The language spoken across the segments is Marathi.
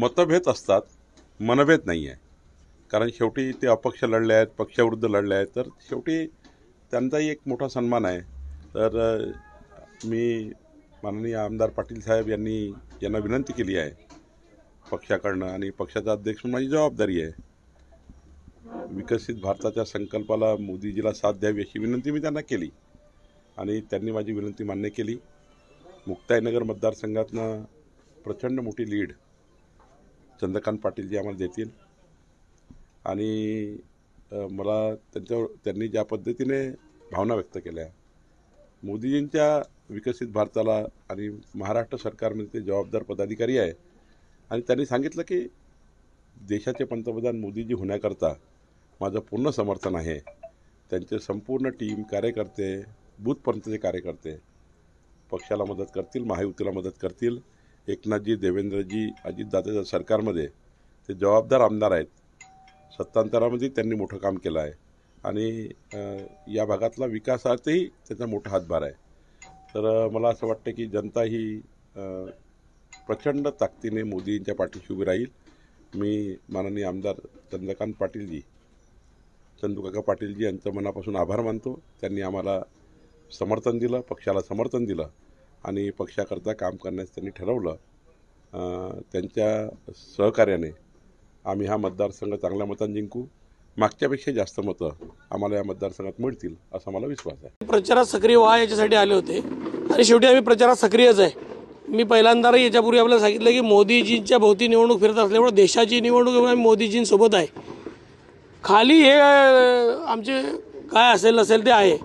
मतभेद असतात, मनभेद नाही आहे. कारण शेवटी ते अपक्ष लढले आहेत, पक्षाविरुद्ध लढले आहेत, तर शेवटी त्यांचाही एक मोठा सन्मान आहे. तर मी माननीय आमदार पाटील साहेब यांना विनंती केली आहे पक्षाकडनं, आणि पक्षाचा अध्यक्ष म्हणून माझी जबाबदारी आहे. विकसित भारताच्या संकल्पाला मोदीजीला साथ द्यावी अशी विनंती मी त्यांना केली आणि त्यांनी माझी विनंती मान्य केली. मुक्ताईनगर मतदारसंघातनं प्रचंड मोठी लीड चंद्रकांत पाटीलजी आम्हाला देतील आणि मला त्यांनी ज्या पद्धतीने भावना व्यक्त केल्या, मोदीजींच्या विकसित भारताला आणि महाराष्ट्र सरकारमध्ये ते जबाबदार पदाधिकारी आहे आणि त्यांनी सांगितलं की देशाचे पंतप्रधान मोदीजी होण्याकरता माझं पूर्ण समर्थन आहे. त्यांचे संपूर्ण टीम, कार्यकर्ते, बूथपर्यंतचे कार्यकर्ते पक्षाला मदत करतील, महायुतीला मदत करतील. एकनाथजी, देवेंद्रजी, अजितदादाच्या सरकारमध्ये ते जबाबदार आमदार आहेत. सत्तांतरामध्ये त्यांनी मोठं काम केलं आहे आणि या भागातला विकासातही त्याचा मोठा हातभार आहे. तर मला असं वाटतं की जनता ही प्रचंड ताकदीने मोदींच्या पाठीशी उभी राहील. मी माननीय आमदार चंदूकाका पाटीलजी यांचं मनापासून आभार मानतो. त्यांनी आम्हाला समर्थन दिलं, पक्षाला समर्थन दिलं आणि पक्षाकरता काम करण्यास त्यांनी ठरवलं. त्यांच्या सहकार्याने आम्ही हा मतदारसंघ चांगल्या मतांनी जिंकू. मागच्यापेक्षा जास्त मतं आम्हाला या मतदारसंघात मिळतील असा मला विश्वास आहे. प्रचारात सक्रिय व्हा याच्यासाठी आले होते आणि शेवटी आम्ही प्रचारात सक्रियच आहे. मी पहिल्यांदा याच्यापूर्वी आपल्याला सांगितलं की मोदीजींच्या भोवती निवडणूक फिरत असल्यामुळे देशाची निवडणूक आम्ही मोदीजींसोबत आहे. खाली हे आमचे काय असेल नसेल ते आहे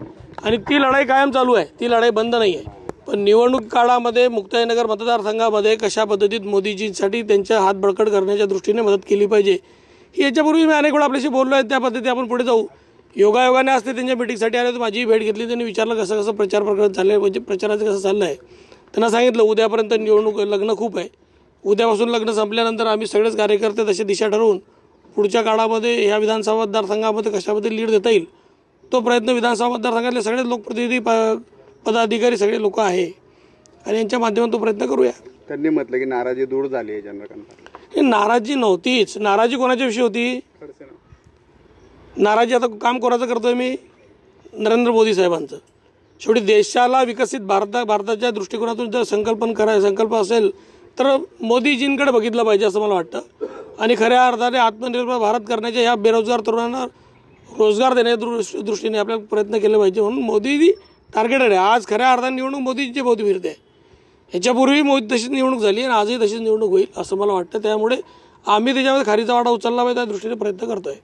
आणि ती लढाई कायम चालू आहे, ती लढाई बंद नाही आहे. पण निवडणूक काळामध्ये मुक्ताईनगर मतदारसंघामध्ये कशा पद्धतीत मोदीजींसाठी त्यांचा हात बळकट करण्याच्या दृष्टीने मदत केली पाहिजे ही याच्यापूर्वी मी अनेक वेळा आपल्याशी बोललो आहे. त्या पद्धती आपण पुढे जाऊ. योगायोगाने असते त्यांच्या मिटिंगसाठी आले तर माझी भेट घेतली. त्यांनी विचारलं कसं कसं प्रचार प्रकार चाललं आहे, म्हणजे प्रचाराचं कसं चाललं आहे. त्यांना सांगितलं उद्यापर्यंत निवडणूक लग्न खूप आहे, उद्यापासून लग्न संपल्यानंतर आम्ही सगळेच कार्यकर्ते तशी दिशा ठरवून पुढच्या काळामध्ये ह्या विधानसभा मतदारसंघामध्ये कशामध्ये लीड देता येईल तो प्रयत्न विधानसभा मतदारसंघातले सगळे लोकप्रतिनिधी, पदाधिकारी सगळे लोक आहे आणि यांच्या माध्यमातून तो प्रयत्न करूया. त्यांनी म्हटलं की नाराजी दूर झाली आहे चंद्रकांत. हे नाराजी नव्हतीच. नाराजी कोणाच्या विषयी होती? नाराजी आता काम कोणाचं करतोय मी? नरेंद्र मोदी साहेबांचं. शेवटी देशाला विकसित भारताच्या दृष्टिकोनातून जर संकल्प असेल तर मोदीजींकडे बघितलं पाहिजे असं मला वाटतं. आणि खऱ्या अर्थाने आत्मनिर्भर भारत करण्याच्या ह्या बेरोजगार तरुणांना रोजगार देण्याच्या दृष्टीने आपल्याला प्रयत्न केले पाहिजे. म्हणून मोदीजी टार्गेटेड आहे. आज खऱ्या अर्थाने निवडणूक मोदीजींची भोवती फिरते आहे. ह्याच्यापूर्वी मोदी तशीच निवडणूक झाली आणि आजही तशीच निवडणूक होईल असं मला वाटतं. त्यामुळे आम्ही त्याच्यामध्ये खारीचा वाटा उचलला पाहिजे त्या दृष्टीने प्रयत्न करतोय.